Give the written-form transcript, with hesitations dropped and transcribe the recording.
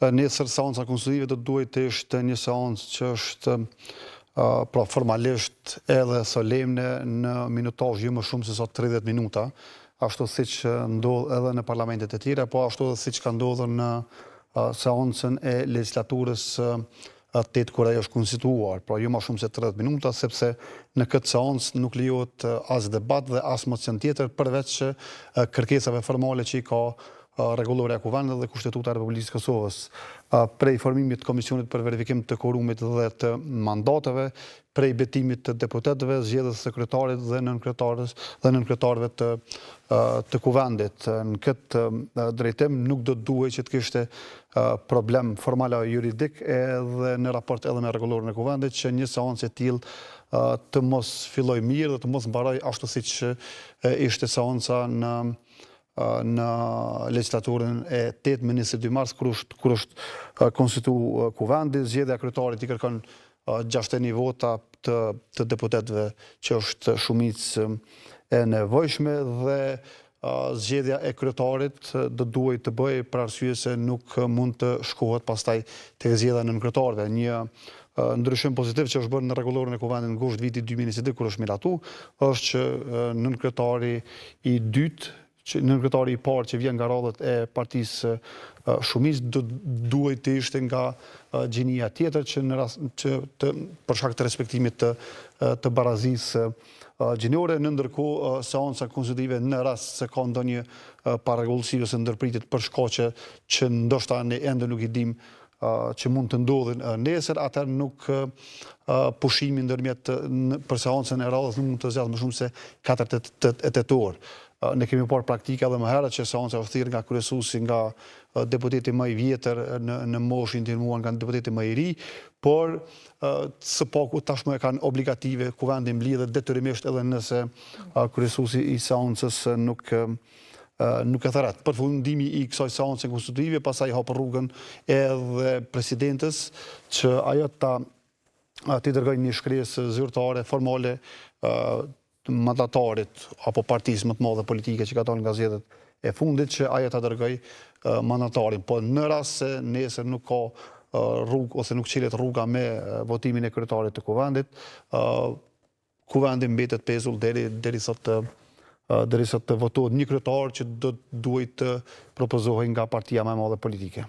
Nesër seanca konstitutive do duhet të ishte një seancë që është formalisht edhe solemne në minutazh jo më shumë se sa 30 minuta, ashtu siç ndodh edhe në parlamentet e tjera, po ashtu edhe siç ka ndodhur në seancën e legislaturës 8 kur ajo është konstituar, pra jo më shumë se 30 minuta, sepse në këtë seancë nuk lejohet as debat dhe as mocion tjetër përveç kërkesave formale që i ka rregullorja e Kuvendit dhe Kushtetuta e Republikës së Kosovës. Prej formimit të Komisionit për verifikim të quorumit dhe të mandateve, prej betimit të deputetëve, zgjedhjes së sekretarit dhe nënkretarëve të Kuvendit. Në këtë drejtim nuk do të duhej që të kishte problem formal apo juridik edhe në raport edhe me rregullorin e Kuvendit që një seancë e tillë të mos filloj mirë dhe të mos mbaroj ashtu siç ishte seanca në legislaturën e 8 me 22 mars kur është konstituar Kuvendi. Zgjedhja e kryetarit i kërkon 61 vota të deputetëve që është shumicë e nevojshme dhe zgjedhja e kryetarit do duhet të bëjë për arsye se nuk mund të shkohet pastaj tek zgjedhja e nënkretarëve. Një ndryshim pozitiv që është bërë në rregullorin e Kuvendit në gusht vitit 2022 kur është miratu është që nënkretari i dytë nënkretari i parë që vjen nga radhët e partisë shumicë duhet të ishte nga gjinia tjetër që në rast që për shkak të respektimit të barazisë gjinore. Në ndërkohë seanca konstitutive në rast se ka ndonjë parregullsi ose ndërpritje për shkaqe që ndoshta ne ende nuk i dim që mund të ndodhin nesër, atëherë nuk pushimi ndërmjet për seancën e radhës nuk mund të zgjat më shumë se 4 tetor. Ne kemi parë praktika edhe më herët që seanca është thirrë nga kryesuesi, nga deputeti më i vjetër në moshë ndihmuar nga deputeti më i ri, por së paku tashmë e kanë obligative Kuvendi mblidhet detyrimisht edhe nëse kryesuesi i seancës nuk e thërat. Përfundimi i kësaj seance konstitutive pastaj hap rrugën edhe presidentes që ajo ti dërgojë një shkresë zyrtare formale mandatarit apo partisë më të madhe politike që ka dalë nga zgjedhjet e fundit që ajo ta dërgoj mandatarin. Po në rast se nesër nuk ka rrugë ose nuk qilet rruga me votimin e kryetarit të Kuvendit, Kuvendi mbetet pezull derisa të votohet një kryetar që do duhet të propozohej nga partia më e madhe politike.